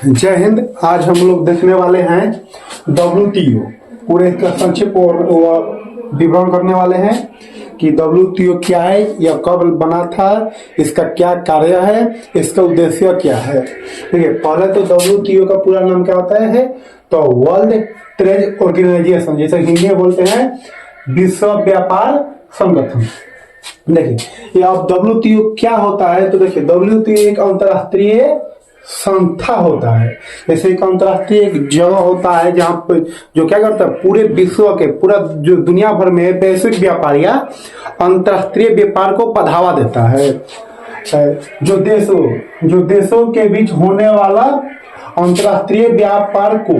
जय हिंद। आज हम लोग देखने वाले हैं WTO। पूरे इसका संक्षिप्त और विवरण करने वाले हैं कि WTO क्या है, यह कब बना था, इसका क्या कार्य है, इसका उद्देश्य क्या है। ठीक है, पहले तो WTO का पूरा नाम क्या होता है तो वर्ल्ड ट्रेड ऑर्गेनाइजेशन, जैसे हिंदी में बोलते हैं विश्व व्यापार संगठन। देखिए ये अब WTO क्या होता है तो देखिए WTO एक अंतरराष्ट्रीय संस्था होता है। जैसे एक अंतरराष्ट्रीय एक जगह होता है जहां पर जो क्या करता है पूरे विश्व के पूरा जो दुनिया भर में वैश्विक व्यापार या अंतरराष्ट्रीय व्यापार को बढ़ावा देता है। जो देशों के बीच होने वाला अंतरराष्ट्रीय व्यापार को,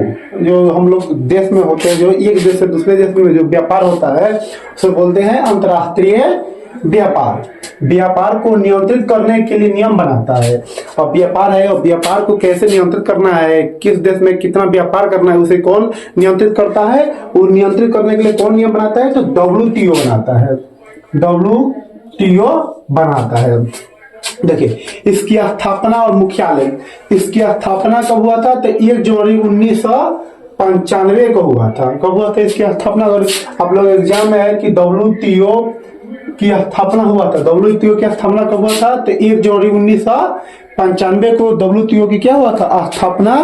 जो हम लोग देश में होते हैं, जो एक देश से दूसरे देश में जो व्यापार होता है उसे बोलते हैं अंतरराष्ट्रीय व्यापार को नियंत्रित करने के लिए नियम बनाता है। और व्यापार है, और व्यापार को कैसे नियंत्रित करना है, किस देश में कितना व्यापार करना है, उसे कौन नियंत्रित करता है, वो नियंत्रित करने के लिए कौन नियम बनाता है तो WTO बनाता है। WTO बनाता है। देखिए इसकी स्थापना और मुख्यालय, इसकी स्थापना कब हुआ था तो 1 जनवरी 1995 को हुआ था। कब हुआ था इसकी स्थापना? अगर आप लोग एग्जाम में है कि WTO की स्थापना हुआ था, WTO की स्थापना कब हुआ था तो 1 जनवरी 1995 को WTO की क्या हुआ था स्थापना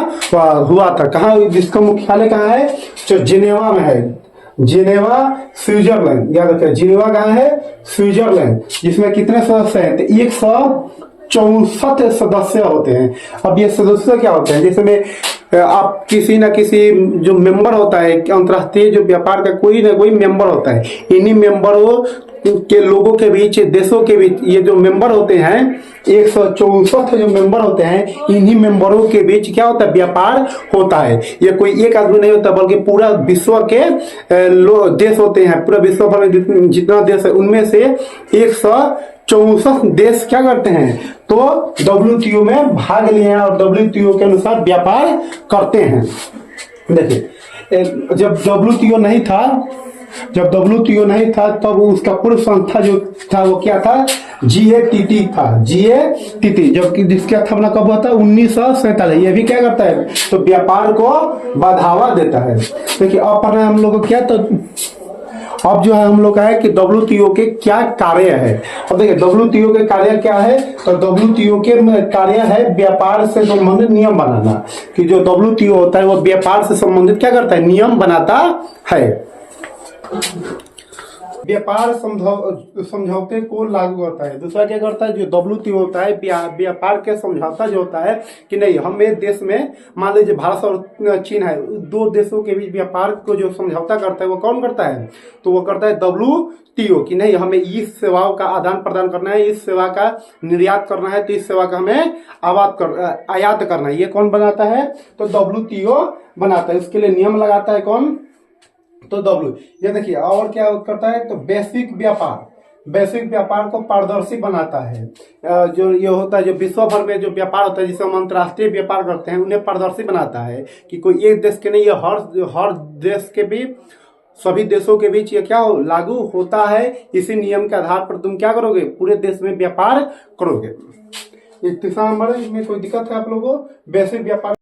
हुआ था। कहाँ, जिसका मुख्यालय कहाँ है जो जिनेवा में है, जिनेवा स्विट्जरलैंड। याद रखिए जिनेवा कहाँ है, स्विट्जरलैंड। जिसमें कितने सदस्य हैं तो 164 सदस्य होते हैं। अब ये सदस्य क्या होते हैं, जैसे में आप किसी ना किसी जो मेंबर होता है अंतरराष्ट्रीय जो व्यापार का कोई ना कोई मेंबर होता है, इन्हीं मेंबरों के लोगों के बीच, देशों के बीच ये जो मेंबर होते हैं 164 जो मेंबर होते हैं, इन्हीं मेंबरों के बीच क्या होता है व्यापार होता है। ये कोई एक आदमी नहीं होता बल्कि पूरा विश्व के देश होते हैं। पूरा विश्व भर में जितना देश है उनमें से 164 देश क्या करते हैं तो WTO में भाग लिए हैं और WTO के अनुसार व्यापार करते हैं। देखिए जब WTO नहीं था तब उसका पूर्व संस्था जो था वो क्या था, GATT था। GATT जबकि जिसकी स्थापना कब हुआ था 1947। ये भी क्या करता है तो व्यापार को बढ़ावा देता है। देखिए अब पढ़ना है हम लोग को क्या तो अब जो है हम लोग का है कि WTO के क्या कार्य है। अब देखिए WTO के कार्य क्या है तो WTO के कार्य है व्यापार से संबंधित नियम बनाना। कि जो WTO होता है वो व्यापार से संबंधित क्या करता है नियम बनाता है। व्यापार समझौते को लागू करता है। दूसरा क्या करता है जो WTO होता है व्यापार के समझौता जो होता है कि नहीं हमें देश में मान लीजिए भारत और चीन है, दो देशों के बीच व्यापार को जो समझौता करता है वो कौन करता है तो वो करता है WTO। कि नहीं हमें इस सेवाओं का आदान प्रदान करना है, इस सेवा का निर्यात करना है, तो इस सेवा का हमें आयात करना है। ये कौन बनाता है तो WTO बनाता है। उसके लिए नियम लगाता है कौन तो ये देखिए और क्या करता है तो वैश्विक व्यापार को पारदर्शी बनाता है। जो ये होता है जो विश्व भर में जो व्यापार होता है जिसे हम अंतर्राष्ट्रीय व्यापार करते हैं उन्हें पारदर्शी बनाता है। कि कोई एक देश के नहीं, ये हर देश के भी सभी देशों के बीच ये क्या लागू होता है। इसी नियम के आधार पर तुम क्या करोगे पूरे देश में व्यापार करोगे। 3 नंबर में कोई दिक्कत है आप लोगों को वैश्विक व्यापार